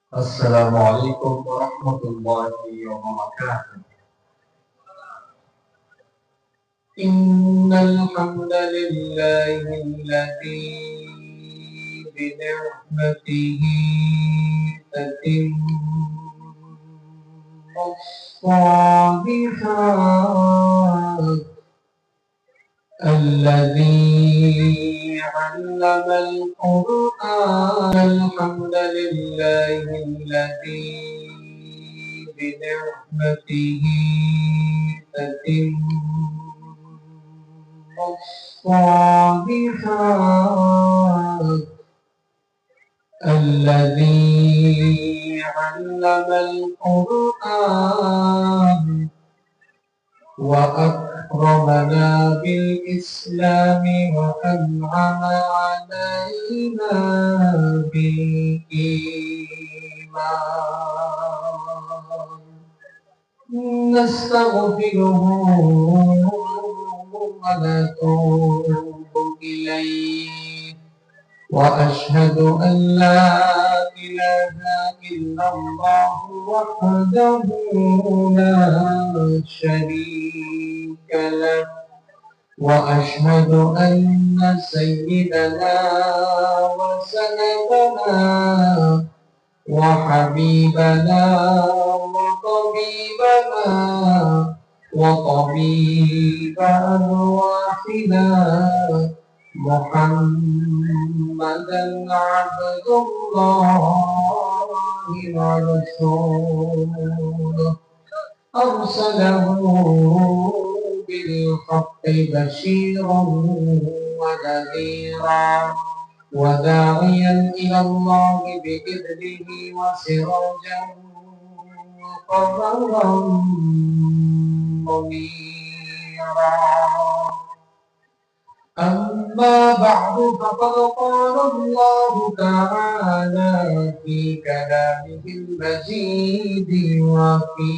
السلام عليكم ورحمة الله وبركاته. إن الحمد لله الذي بنعمته تتم الصالحات الذي علم القرآن. الحمد لله الذي بنعمته تتم الصالحات الذي علم القرآن وأكرمنا بالإسلام وأنعم علينا بالإيمان. نستغفره ونتوب إليه وأشهد أن لا إله إلا الله وحده لا شريك له وأشهد أن سيدنا وسندنا وحبيبنا وطبيب أرواحنا محمدا عبد الله ورسوله أرسله بالحق بشيرا ونذيرا وداعيا إلى الله بإذنه وسراجا وقمرا منيرا. أما بعد فقد قال الله تعالى في كلامه المجيد وفي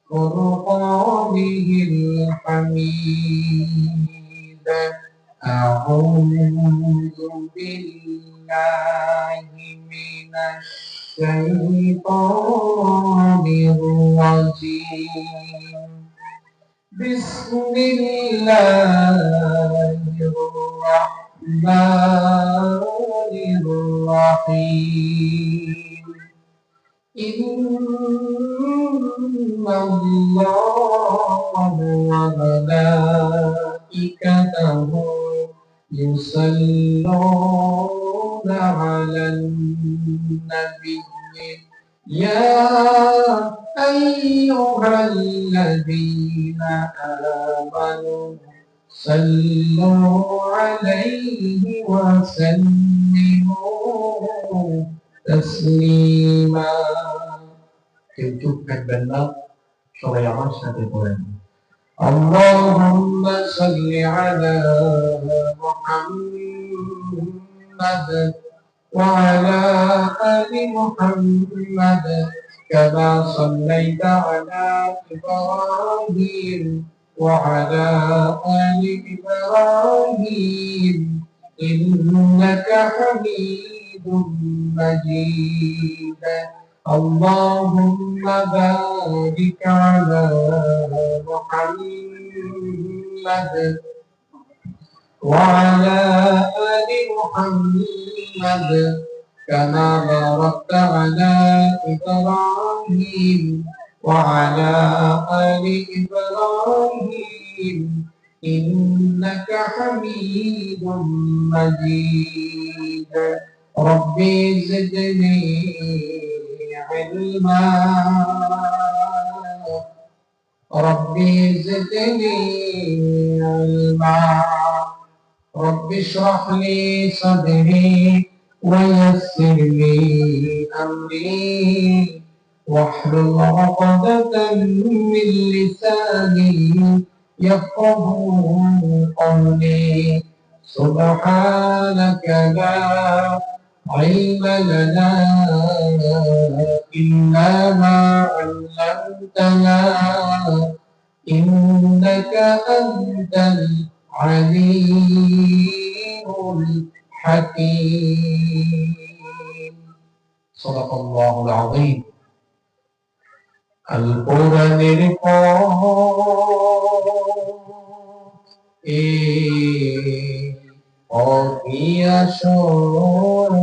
فرقانه الحميد. أعوذ بالله من الشيطان الرجيم. بسم الله الرحمن الرحيم. إن الله وملائكته يصلون على النبي يا أيها الذين آمنوا صلوا عليه وسلموا تسليما. কিন্তু থাকবেন না, সবাই আমার সাথে পড়েন اللهم صل على محمد وعلى آل محمد كما صليت على إبراهيم وعلى آل إبراهيم إنك حميد مجيد. اللهم بارك على محمد وعلى آل محمد كما باركت على إبراهيم وعلى آل إبراهيم إنك حميد مجيد. ربي زدني علما ربي زدني علما رب اشرح لي صدري ويسر لي أمري واحلل عقدة من لساني يفقه قولي. سبحانك لا علم لنا إلا ما علمتنا إنك أنت العليم الحكيم. সাদাকাল্লাহুল আযীম। আল কোরআনের এই আসল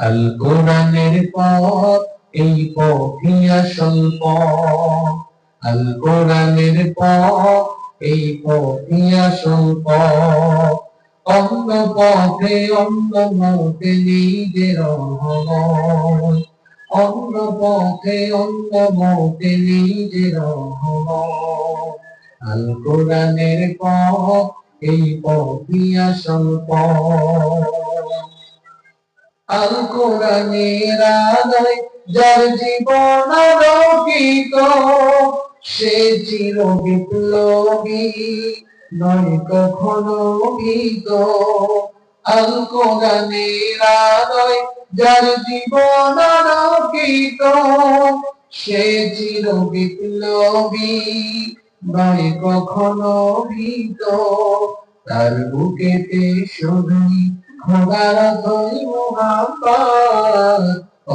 আল কোরআনের পথ, এই পথই আসল পথ। আল কোরআনের পথ, এই পথই আসল পথ। অন্য পথে অন্য মতে নিজের রহমত, অন্য পথে অন্য মতে নিজের রহমত। আল কোরআনের পথ, এই পথই আসল পথ। আল কোরআনের আলোয় যার জীবন আলোকিত, সে চির বিপ্লবী, নয় কখনো ভীত। আল কোরআনের আলোয় যার জীবন আলোকিত, সে চির বিপ্লবী, নয় কখনো ভীত। তার বুকেতে শুধুই খোদার অথই মুহাব্বত,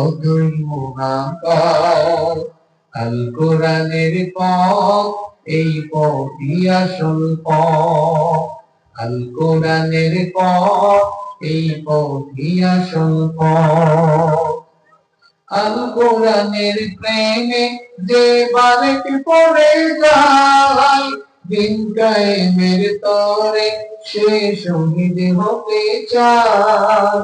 অথই মুহাব্বত। আল কোরআনের পথ, এই পথই আসল পথ। আল কোরআনের পথ, এই পথই আসল পথ। আল কোরআনের প্রেমে যে বারেক পড়ে যায়, দিন কায়েমের তরে সে শহীদ হতে চায়।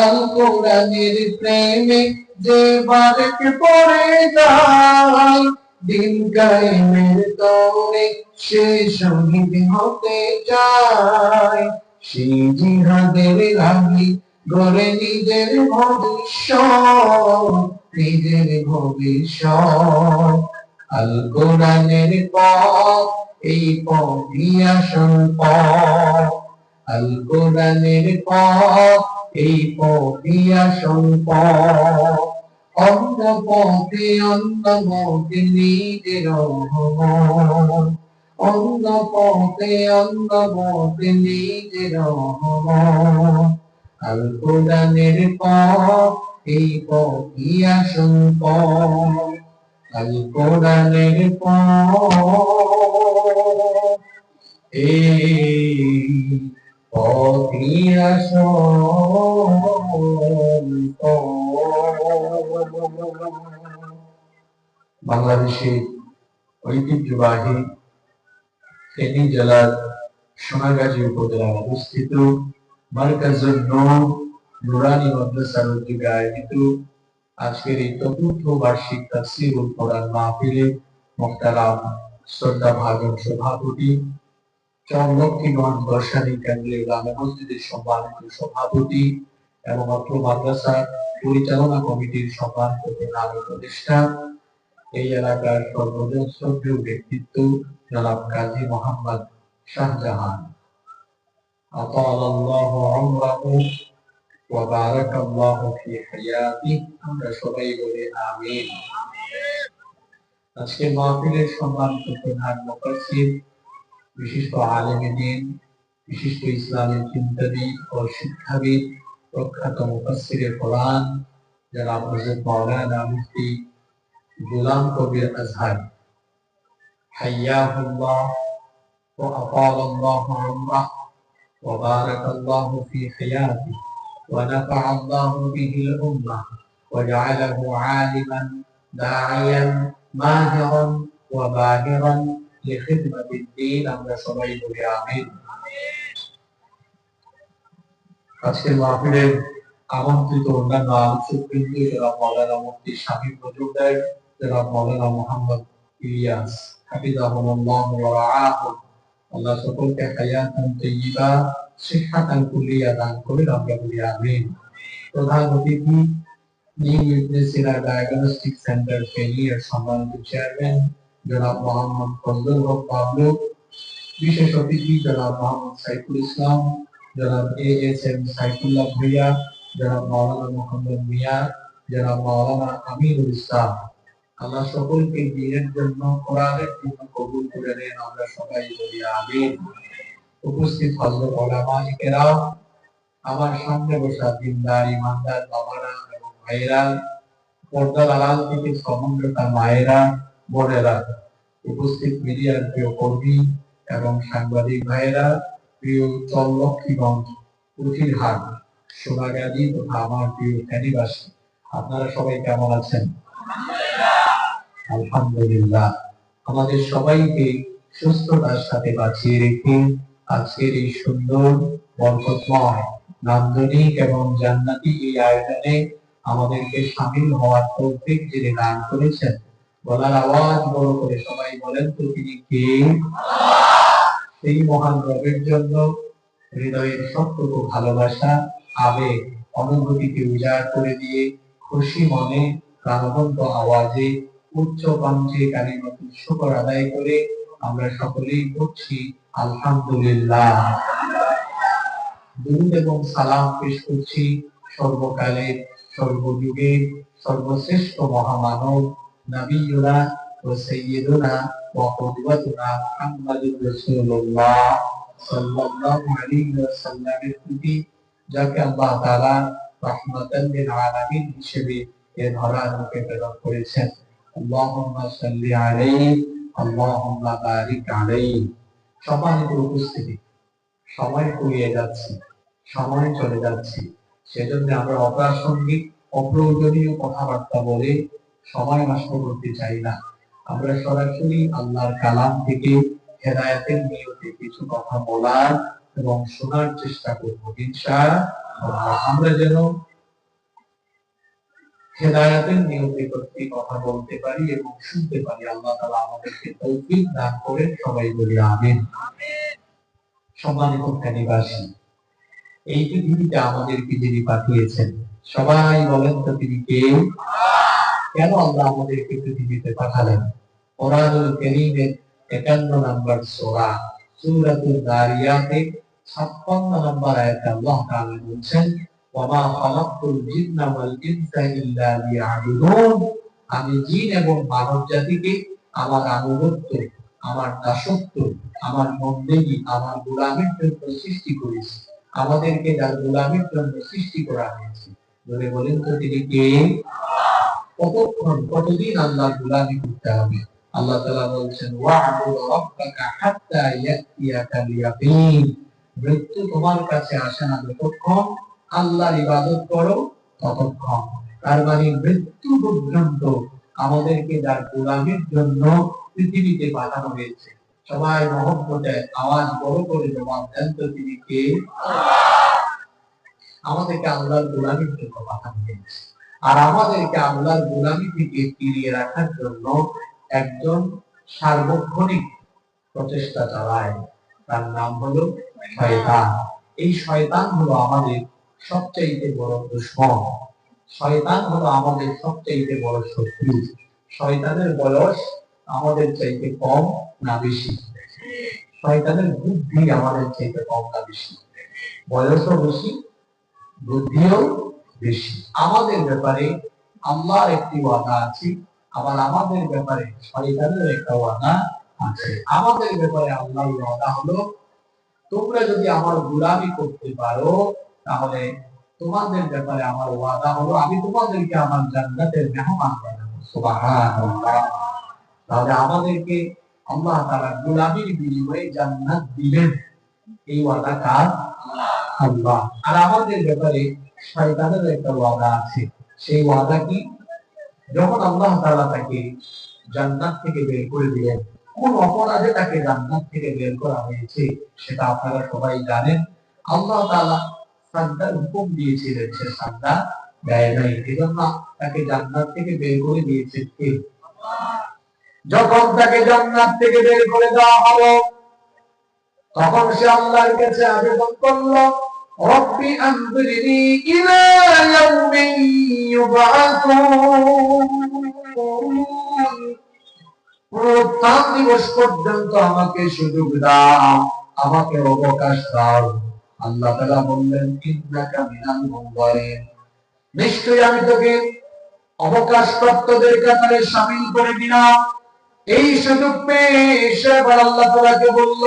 আল কোরআনের প্রেমে যে বারেক পড়ে যায়, দিন কায়েমের তরে সে শহীদ হতে চায়। সেই জিহাদের লাগি গড়ে নিজের ভবিষ্যৎ, নিজের ভবিষ্যৎ। আল কোরআনের পথ, এই পথই আসল পথ। আল কোরআনের পথ, এই পথই আসল পথ। অন্য পথে অন্য মতে নিজের রহমত, অন্য পথে অন্য মতে নিজের রহমত। আল কোরআনের পথ, এই পথই আসল পথ। আল কোরআনের পথ, এই পথই আসল পথ। বাংলাদেশের ঐতিহ্যবাহী ফেনী জেলার সোনাগাজী উপজেলায় অবস্থিত মারকাজুন নূর নুরানী মাদ্রাসার উদ্যোগে আয়োজিত আজকের এই চতুর্থ বার্ষিক তাফসীরুল কোরআন মাহফিলে মুহতারাম শ্রদ্ধাভাজন সভাপতি, চরলক্ষ্মীগঞ্জ বর্ষানী কেন্দ্রীয় গ্রামে মসজিদের সম্মানিত সভাপতি এবং অত্র মাদ্রাসা পরিচালনা কমিটির সম্মানিত প্রধান উপদেষ্টা, এই এলাকার সর্বজন শ্রদ্ধেয় ব্যক্তিত্ব জনাব কাজী মোহাম্মদ শাহজাহান, আতালাল্লাহু উমরাহু ওয়া বারাকাল্লাহু ফি হায়াতিহি, আমরা সবাই বলি আমিন। আজকে মাহফিলের সম্মানিত প্রধান মুফাসসির, বিশিষ্ট আলেমে দ্বীন, বিশিষ্ট ইসলামী চিন্তাবিদ ও শিক্ষাবিদ, প্রখ্যাত মুফাসসিরে কোরআন জনাব হযরত মাওলানা মুফতি গোলাম কবির আজহারী, হাইয়াহুল্লাহ ওয়া আতালাল্লাহু উমরাহু ওয়া বারাকাল্লাহু ফি হায়াতিহি ওয়া নাফা'আল্লাহু বিহিল উম্মাহ ওয়া জা'ালাহু 'আলিমান দা'iয়ান মাহিরান ওয়া বাহিরান লিখিদমাতিদ দ্বীন, আমরা সবাই বলি আমিন। আজকের মাহফিলের আমন্ত্রিত অন্যান্য আলোচকবৃন্দ জনাব মাওলানা মুফতি শামীম মজুমদার, জনাব মাওলানা মোহাম্মদ ইলিয়াস হাফিজাহুল্লাহ ওয়া রাআহু, আল্লাহ সকলকে হায়াতান তাইয়্যিবা সিহহাতান কুল্লিয়া দান করুন, আমরা বলি আমিন। প্রধান অতিথি নিউ ইবনে সিনা ডায়াগনস্টিক সেন্টার ফেনী এর সম্মানিত চেয়ারম্যান জনাব মোহাম্মদ ফজলুল হক বাবলু, বিশেষ অতিথি জনাব মোহাম্মদ সাইফুল ইসলাম, জনাব এএসএম সাইফুল্লাহ ভুইয়া, জনাব মাওলানা মোহাম্মদ মিয়া, জনাব মাওলানা আমিনুল ইসলাম, আল্লাহ সকলকে দ্বীনের জন্য, কোরআনের জন্য কবুল করে নেন, আমরা সবাই বলি আমিন। উপস্থিত হযরত উলামায়ে কেরাম, আমার সামনে বসা দিনদার ইমানদার বাবারা এবং ভাইরা, পর্দার আড়াল থেকে সমন্বতা মায়েরা, বোনেরা, উপস্থিত মিডিয়ার প্রিয় কর্মী এবং সাংবাদিক ভাইয়েরা, প্রিয় চরলক্ষ্মীগঞ্জ, পুঠিরহাট, সোনাগাজী তথা আমার প্রিয় ফেনীবাসী, আপনারা সবাই কেমন আছেন? আলহামদুলিল্লাহ। আমাদের সবাইকে সুস্থতার সাথে বাঁচিয়ে রেখে আজকের এই সুন্দর, বরকতময়, নান্দনিক এবং জান্নাতি এই আয়োজনে আমাদেরকে শামিল হওয়ার তৌফিক যিনি দান করেছেন, বলার আওয়াজ বড় করে সবাই বলেন তো তিনি কে? সেই মহান রবের জন্য হৃদয়ের সবটুকু ভালোবাসা, আবেগ, অনুভূতিকে উজাড় করে দিয়ে খুশি মনে প্রাণবন্ত আওয়াজে উচ্চ কণ্ঠে কালিমাতুল শুকর আদায় করে আমরা সকলেই পড়ছি আলহামদুলিল্লাহ। দুরূদ এবং সালাম পেশ করছি সর্বকালের, সর্বযুগের সর্বশ্রেষ্ঠ মহামানব নবিয়ুনা ও সাইয়্যিদুনা ওয়া কুদওয়াতুনা মুহাম্মাদুর রাসূলুল্লাহ সাল্লাল্লাহু আলাইহি ওয়াসাল্লামের প্রতি, যাকে আল্লাহ তাআলা রাহমাতাল লিল আলামিন হিসেবে এ ধরার মুখে প্রেরণ করেছেন। আল্লাহুম্মা সাল্লি আলাইহি আল্লাহুম্মা বারিক আলাইহি। সম্মানিত উপস্থিতি, সময় ফুরিয়ে যাচ্ছে, সময় চলে যাচ্ছে, সেজন্য আমরা অপ্রাসঙ্গিক অপ্রয়োজনীয় কথাবার্তা বলে সময় নষ্ট করতে চাই না। আমরা সরাসরি আল্লাহর কালাম থেকে হেদায়েতের নিয়তে কিছু কথা বলার এবং শোনার চেষ্টা করব ইনশাআল্লাহ। আমরা যেন হেদায়েতের নিয়তে প্রতি কথা বলতে পারি এবং শুনতে পারি। আল্লাহ তাআলা আমাদেরকে তৌফিক দান করেন, সবাই বলি আমিন। সম্মানিত ফেনীবাসী, এই পৃথিবীতে আমাদেরকে যিনি পাঠিয়েছেন, সবাই বলেন তো তিনি কে? কেন আল্লাহ আমাদেরকে পৃথিবীতে পাঠালেন? কোরআনুল কারীমের 51 নম্বর সূরা সূরাতুল যারিয়াতে 56 নম্বর আয়াতে আল্লাহ তাআলা বলেন, ওয়া মা খালাকতুল জিন্না ওয়াল ইনসা ইল্লা লিয়াবুদুন। আমি জিন এবং মানব জাতিকে আমার আনুগত্য, আমার দাসত্ব, আমার বন্দেগী, আমার গোলামির জন্য সৃষ্টি করেছি। আমাদেরকে যার গোলামির জন্য সৃষ্টি করা হয়েছে, বলে বলেন তো তিনি কে? কতক্ষণ, কতদিন আল্লাহর গোলামি করতে হবে? আল্লাহ তাআলা বলছেন, ওয়া'বুদ রাব্বাকা হাত্তা ইয়াতিয়াকাল ইয়াকিন। মৃত্যু তোমার কাছে আসে না যতক্ষণ আল্লাহর ইবাদত করো ততক্ষণ। তার মানে মৃত্যু পর্যন্ত আমাদেরকে যার গোলামির জন্য পৃথিবীতে পাঠানো হয়েছে, সবাই মহব্বতে আওয়াজ বড় করে জবাব দেন তো তিনি কে? আমাদেরকে আল্লাহর গোলামির জন্য পাঠানো হয়েছে, আর আমাদেরকে আল্লাহর গোলামি থেকে ফিরিয়ে রাখার জন্য একজন সার্বক্ষণিক প্রচেষ্টা চালায়, তার নাম হলো শয়তান। এই শয়তান হলো আমাদের সবচাইতে বড় দুশমন। শয়তান হলো আমাদের সবচাইতে বড় শত্রু। শয়তানের বয়স আমাদের চাইতে কম না বেশি? শয়তানের বুদ্ধি আমাদের চাইতে কম না বেশি? বয়সও বেশি, বুদ্ধিও বেশি। আমাদের ব্যাপারে আল্লাহর একটি ওয়াদা আছে, আবার আমাদের ব্যাপারে শয়তানের একটা ওয়াদা আছে। আমাদের ব্যাপারে আল্লাহর ওয়াদা হলো, তোমরা যদি আমার গোলামি করতে পারো তাহলে তোমাদের ব্যাপারে আমার ওয়াদা হলো আমি তোমাদেরকে আমার জান্নাতের মেহমান বানাবো। সুবহানাল্লাহ। তাহলে আমাদেরকে আল্লাহ তাআলা গোলামির বিনিময়ে জান্নাত দিবেন, এই ওয়াদা কার? আল্লাহ। আর আমাদের ব্যাপারে শয়তানের একটা ওয়াদা আছে। সেই ওয়াদা কি? যখন আল্লাহ তাআলা তাকে জান্নাত থেকে বের করে দিলেন, কোন অপরাধে তাকে জান্নাত থেকে বের করা হয়েছে সেটা আপনারা সবাই জানেন। আল্লাহ তাআলা সাজদার হুকুম দিয়েছিলেন, সে সাজদা দেয় নাই, এজন্য তাকে জান্নাত থেকে বের করে দিয়েছে কে? যখন তাকে জান্নাত থেকে বের করে দেওয়া হলো, তখন সে আল্লাহর কাছে আবেদন করলো, রব্বি আনজিরনি ইলা ইয়াউমি ইউবআসুন। পুনরুত্থান দিবস পর্যন্ত আমাকে সুযোগ দাও, আমাকে অবকাশ দাও। আল্লাহ তাআলা বললেন, ইন্নাকা মিনাল মুনজারিন। নিশ্চয়ই আমি তোকে অবকাশ প্রাপ্তদের কাতারে শামিল করে দিলাম। এই সুযোগ পেয়ে সে আল্লাহ তাআলাকে বলল,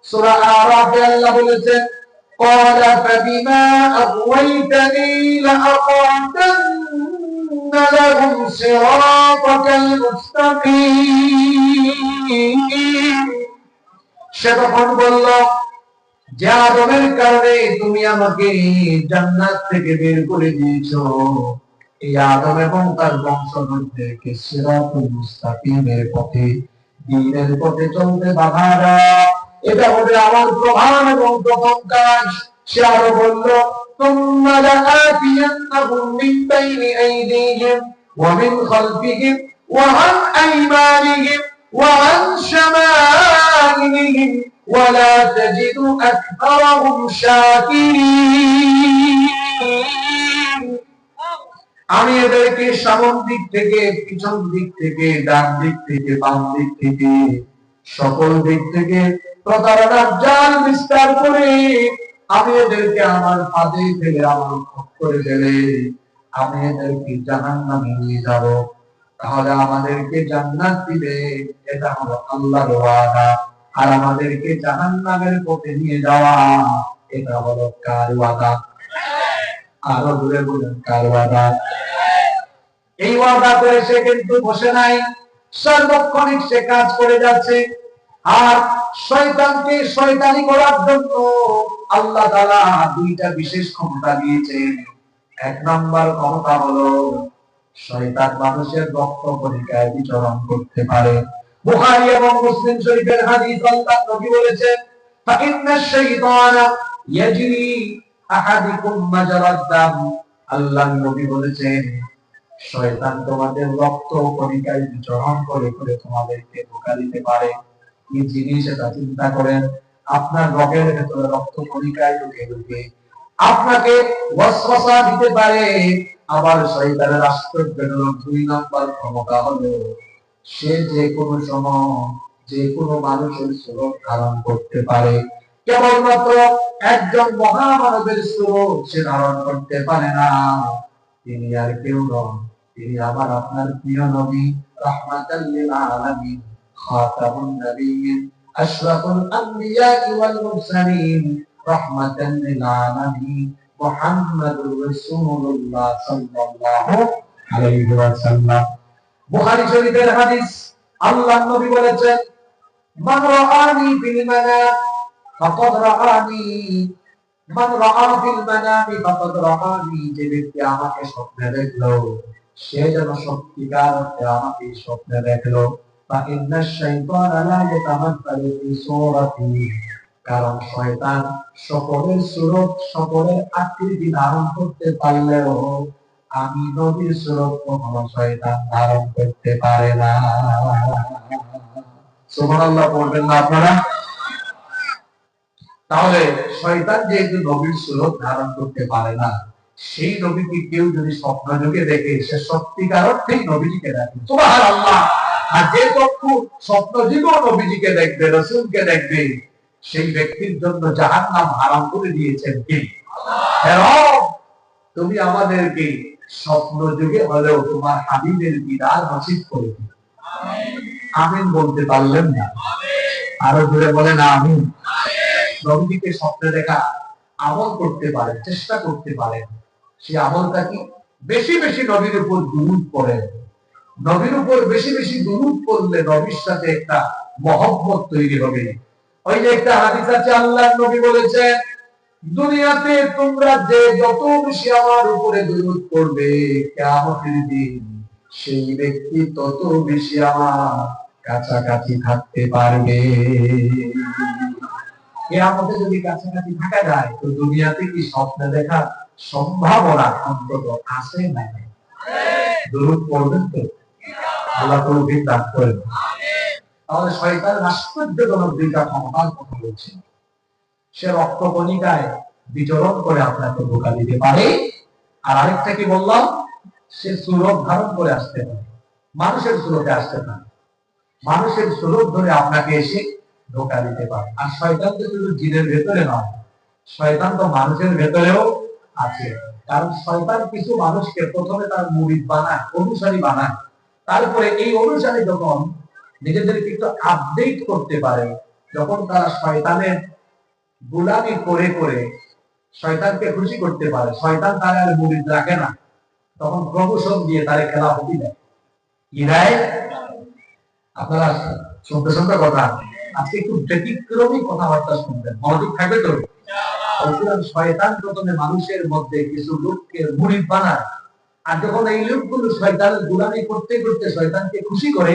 সূরা আরাফে আল্লাহ বলেছেন, قال فبما أغويتني لأقعدن لهم صراطك المستقيم সে তখন বলল, যে আদমের কারণে তুমি আমাকে জান্নাত থেকে বের করে দিয়েছো, এই আদম এবং তার বংশধরদেরকে সিরাতুল মুস্তাকিমের পথে, দ্বীনের পথে চলতে বাধা দাও, এটা হবে আমার প্রধান এবং প্রথম কাজ। সে আরো বলল, তুম্মা লাআতিয়ান্নাহুম মিন বাইনি আইদিহিম ওয়া মিন খালফিহিম ওয়া আন আইমানিহিম ওয়া আন শামাইলিহিম ওয়া লা তাজিদু আকতারাহুম শাকিরিন। আমি এদেরকে সামন দিক থেকে, পিছন দিক থেকে, ডান দিক থেকে, বাম দিক থেকে, সকল দিক থেকে প্রতারণার জাল বিস্তার করে আমি এদেরকে আমার ফাঁদে ফেলে, আমার করে ফেলে আমি এদেরকে জাহান্নামে নিয়ে যাব। তাহলে আমাদেরকে জান্নাত দিবে, এটা হলো আল্লাহর ওয়াদা। আর আমাদেরকে জাহান্নামের পথে নিয়ে যাওয়া, এটা হলো কার ওয়াদা? আরো দূরে বলেন, কার ওয়াদা? এই ওয়াদা করে সে কিন্তু বসে নাই, সর্বক্ষণিক সে কাজ করে যাচ্ছে। আর শয়তানকে শয়তানি করার জন্য আল্লাহ তাআলা দুইটা বিশেষ ক্ষমতা দিয়েছেন। এক নাম্বার ক্ষমতা হলো শয়তান মানুষের রক্ত কণিকায় বিচরণ করতে পারে। বুখারী এবং মুসলিম শরীফের হাদিস, আল্লাহর নবী বলেছেন, ফাইন্নাশ শাইতানা ইয়াজরি আহাদিকুম মাজারাদ দাম। আল্লাহর নবী বলেছেন, শয়তান তোমাদের রক্ত কণিকায় বিচরণ করে করে তোমাদেরকে ধোঁকা দিতে পারে। কি জিনিস এটা চিন্তা করেন। আপনার রগের ভেতরে রক্ত কণিকায় ঢুকে ঢুকে আপনাকে ওয়াসওয়াসা দিতে পারে। আবার শয়তানের আশ্চর্যজনক দুই নাম্বার ক্ষমতা হলো সে যে কোনো সময় যে কোনো মানুষের স্বরূপ ধারণ করতে পারে। কেবলমাত্র একজন মহামানবের স্বরূপ সে ধারণ করতে পারে না। তিনি আর কেউ নন, তিনি আমার আপনার প্রিয় নবী, রাহমাতাল লিল আলামিন, খাতামুন নবিয়্যিন, আশরাফুল আম্বিয়া ওয়াল মুরসালিন, রাহমাতাল লিল আলামিন, মুহাম্মাদুর রাসূলুল্লাহ সাল্লাল্লাহু আলাইহি ওয়াসাল্লাম। বুখারী শরীফের হাদিস, আল্লাহর নবী বলেছেন, মান রাআনি ফিল মানাম ফাকাদ রাআনি, মান রাআ ফিল মানামি ফাকাদ রাআনি। যে ব্যক্তি আমাকে স্বপ্নে দেখলো, সে যেন সত্যিকার অর্থে আমাকে স্বপ্নে দেখলো। ফাইন্নাশ শাইতানা লা ইয়াতামাত্তালু ফি সূরাতি, কারণ শয়তান সকলের সূরত, সকলের আকৃতি ধারণ করতে পারলেও আমি নবীর সূরত কখনো শয়তান ধারণ করতে পারে না। সুবহানাল্লাহ পড়বেন না আপনারা? তাহলে শয়তান যেহেতু নবীর সূরত ধারণ করতে পারে না, সেই নবীকে কেউ যদি স্বপ্ন যোগে দেখে, সে সত্যিকার অর্থেই নবীজিকে দেখে। সুবহানাল্লাহ। আর যে চক্ষু স্বপ্ন যোগেও নবীজিকে দেখবে, রাসূলকে দেখবে, সেই ব্যক্তির জন্য জাহান্নাম হারাম করে দিয়েছেন কে? আল্লাহ। তুমি আমাদেরকে স্বপ্ন যুগে হলেও তোমার হাবিবের দিদার নসিব করে দিও। আমিন বলতে পারলেন না? আরো জোরে বলেন আমিন। নবীকে স্বপ্নে দেখা আমল করতে পারেন, চেষ্টা করতে পারেন। সেই আমলটা কি? বেশি বেশি নবীর উপর দুরূদ পড়েন। নবীর উপর বেশি বেশি দুরূদ পড়লে নবীর সাথে একটা মহব্বত তৈরি হবে। ওই যে একটা হাদিস আছে, আল্লাহর নবী বলেছেন, দুনিয়াতে তোমরা যে যত বেশি আমার উপরে দুরূদ পড়বে, কিয়ামতের দিন সেই ব্যক্তি তত বেশি আমার কাছাকাছি থাকতে পারবে। কিয়ামতে যদি কাছাকাছি থাকা যায়, তো দুনিয়াতে কি স্বপ্ন দেখার সম্ভাবনা অন্তত আছে না? দুরূদ পড়বেন তো? আল্লাহ তৌফিক দান করেন। তাহলে শয়তানের আশ্চর্যজনক দুইটা ক্ষমতার কথা বলছি। সে রক্ত কণিকায় বিচরণ করে আপনাকে ধোঁকা দিতে পারে। আর আরেকটা কি বললাম? সে সুরত ধারণ করে আসতে পারে, মানুষের সুরতে আসতে পারে, মানুষের সুরত ধরে আপনাকে এসে ধোঁকা দিতে পারে। আর শয়তান তো শুধু জিনের ভেতরে নয়, শয়তান তো মানুষের ভেতরেও আছে। কারণ শয়তান কিছু মানুষকে প্রথমে তার মুরিদ বানায়, অনুসারী বানায়। তারপরে এই অনুসারী যখন নিজেদেরকে একটু আপডেট করতে পারে, যখন তারা শয়তানের গোলামি করে করে শয়তানকে খুশি করতে পারে। শয়তান তার আর মুরিদ রাখে না, তখন প্রমোশন দিয়ে তারে খেলাফতি দেয়। কি দেয়? আপনারা শুনতে শুনতে কথা, আজকে একটু ব্যতিক্রমী কথাবার্তা শুনবেন, মনোযোগ থাকবে তো। শয়তান প্রথমে মানুষের মধ্যে কিছু লোককে মুরিদ বানায়, আর যখন এই লোকগুলো শয়তানের গোলামি করতে করতে শয়তানকে খুশি করে,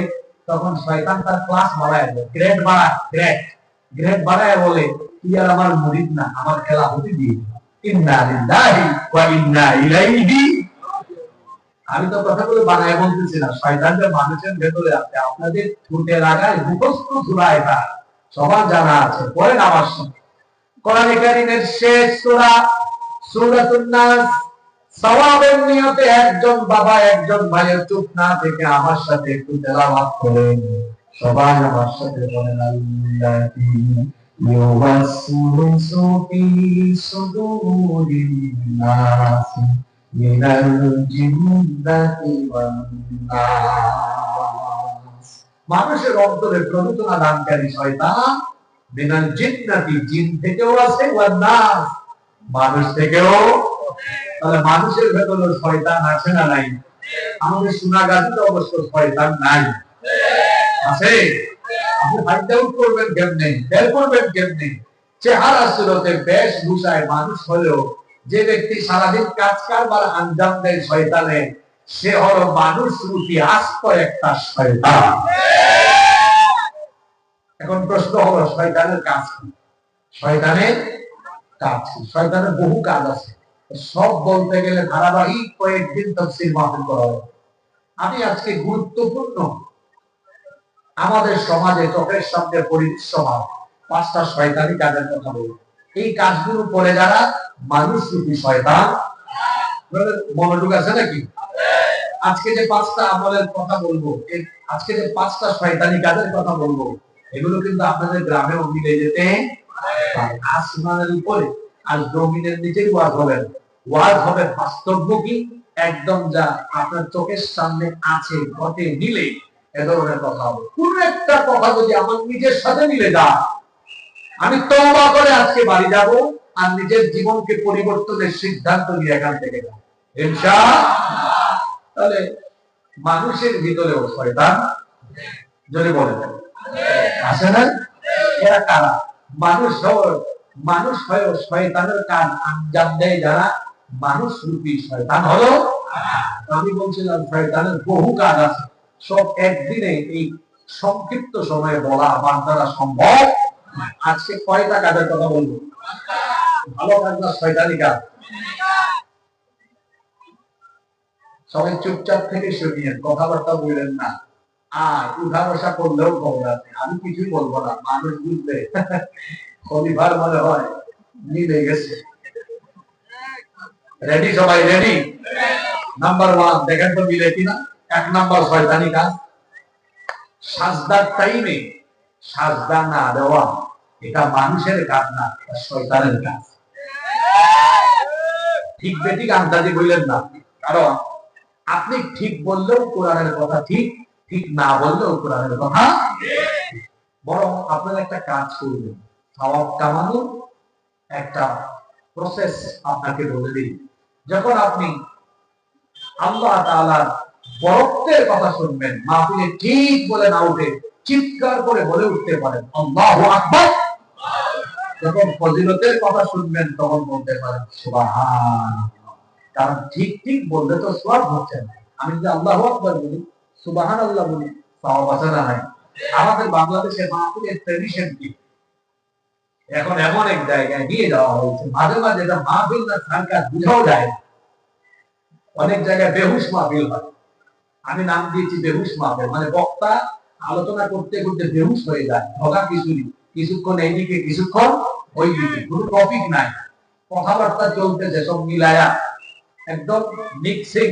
তখন শয়তান তার ক্লাস বাড়ায়, গ্রেড বাড়ায়, গ্রেড বাড়ায় বলে তুই আর আমার মুরিদ না, আমার খেলাফতি দিয়ে। ইন্না লিল্লাহি ওয়া ইন্না ইলাইহি। আমি তো কথাগুলো বানায় বলতেছি না, শয়তান যে মানুষের ভেতরে আছে, আপনাদের ঠোঁটে লাগায় মুখস্থ সূরা, এটা সবার জানা আছে। পড়েন আমার সঙ্গে কোরআনে কারীমের শেষ সূরা সূরাতুন নাস। সওয়াবের নিয়তে একজন বাবা একজন ভাইয়ের চুপ না থেকে আমার সাথে একটু তেলাওয়াত করেন। সবাই আমার সাথে বলেন আল্লাহি ইউওয়াসওয়াসু ফি সুদুরিন নাস মিনাল জিন্নাতি ওয়ান নাস। মানুষের অন্তরে প্ররোচনা দানকারী শয়তান মিনাল জিন্নাতি, জিন থেকেও আছে, ওয়ান নাস, মানুষ থেকেও। তাহলে মানুষের ভেতরে শয়তান আছে না নাই? আমাদের সোনাগাজীতে অবশ্য শয়তান নাই, আছে? আপনি ফাইন্ড আউট করবেন কেমনে, বের করবেন কেমনে? চেহারা সুরতে বেশভূষায় মানুষ হলেও যে ব্যক্তি সারাদিন কাজ কারবার আঞ্জাম দেয় শয়তানে, সে হলো মানুষ রূপী আস্ত একটা শয়তান। এখন প্রশ্ন হলো শয়তানের কাজ কি? শয়তানের কাজ কি? শয়তানের বহু কাজ আছে, সব বলতে গেলে ধারাবাহিক কয়েকদিন তাফসীর মাহফিল করা হবে। আমি আজকে গুরুত্বপূর্ণ আমাদের সমাজে চোখের সামনে পরিদৃশ্যমান 5টা শয়তানি কাজের কথা বলবো। এই কাজগুলো করে যারা মানুষ রূপী শয়তান, মনোযোগ আছে নাকি? আজকে যে 5টা আমলের কথা বলবো, আজকে যে 5টা শয়তানি কাজের কথা বলবো, এগুলো কিন্তু আপনাদের গ্রামেও মিলে যেতে পারে। আসমানের উপরে আর জমিনের নিচে ওয়াজ হবে, ওয়াজ হবে বাস্তবমুখী, একদম যা আপনার চোখের সামনে আছে, ঘটে, মিলে এ ধরনের কথা হবে। কোন একটা কথা যদি আমার নিজের সাথে মিলে যায়, আমি তওবা করে আজকে বাড়ি যাব আর নিজের জীবনকে পরিবর্তনের সিদ্ধান্ত নিয়ে এখান থেকে যাব ইনশাআল্লাহ। তাহলে মানুষের ভিতরেও শয়তান, যদি বলেন আছে না? এরা কারা? মানুষ হয়েও শয়তানের কাজ আঞ্জাম দেয় যারা, মানুষ রূপী শয়তান হলো। আমি বলছিলাম শয়তানের বহু কাজ আছে, সব একদিনে এই সংক্ষিপ্ত সময়ে বলা আমার দ্বারা সম্ভব। আজকে কয়টা কাজের কথা বলবো? ভালো কাজ না শয়তানি কাজ? সবাই চুপচাপ থেকে শুনিয়েন, কথাবার্তা বললেন না, আর উঠা বসা করলেও খবর আছে। আমি কিছুই বলবো না, মানুষ বুঝবে খলিফার মনে হয় মিলে গেছে। রেডি? সবাই রেডি? নাম্বার 1 দেখেন তো মিলে কিনা। 1 নাম্বার শয়তানি কাজ, সাজদার টাইমে সাজদা না দেওয়া। এটা মানুষের কাজ না, এটা শয়তানের কাজ। ঠিক বেঠিক আন্দাজে বললেন না, কারণ আপনি ঠিক বললেও কোরআনের কথা ঠিক, ঠিক না বললেও কোরআনের কথা। বরং আপনারা একটা কাজ করবেন, সওয়াব কামানোর একটা প্রসেস আপনাকে বলে দিই। যখন আপনি আল্লাহ তাআলার বরকতের কথা শুনবেন, মাহফিলে ঠিক বলে না উঠে চিৎকার করে বলে উঠতে পারেন আল্লাহু আকবার। যখন ফজিলতের কথা শুনবেন, তখন বলতে পারেন সুবহানাল্লাহ। কারণ ঠিক ঠিক বললে তো সওয়াব হচ্ছে না। আমি যদি আল্লাহু আকবার বলি, সুবহানাল্লাহ বলি, সওয়াব আছে না নাই? আমাদের বাংলাদেশে মাহফিলের ট্র্যাডিশন কি, এখন এমন এক জায়গায় নিয়ে যাওয়া হয়েছে, মাঝে মাঝে এটা মাহফিল না সার্কাস বুঝাও যায়। অনেক জায়গায় বেহুশ মাহফিল হয়, আমি নাম দিয়েছি বেহুশ মাহফিল। মানে বক্তা আলোচনা করতে করতে বেহুশ হয়ে যায়, ঢোকা কিছুই, কিছুক্ষণ এইদিকে কিছুক্ষণ ওইদিকে, কোনো টপিক নাই, কথাবার্তা চলতেছে সব মিলায়া, একদম মিক্সিং,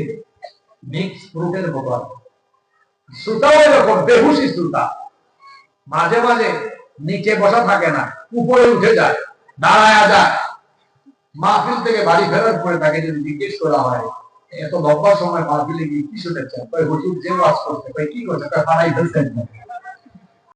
মিক্স ফ্রুটের মতো। শ্রোতাও এরকম বেহুশি শ্রোতা, মাঝে মাঝে নিচে বসা থাকে না, উপরে উঠে যায়, দাঁড়ায়া যায়। মাহফিল থেকে বাড়ি ফেরার পরে তাকে যদি জিজ্ঞেস করা হয় এত লম্বা সময় মাহফিলে গিয়ে কি শুনেছেন, হুজুর যে ওয়াজ করতে, কি করছে, তা বানাই ফেলছেন।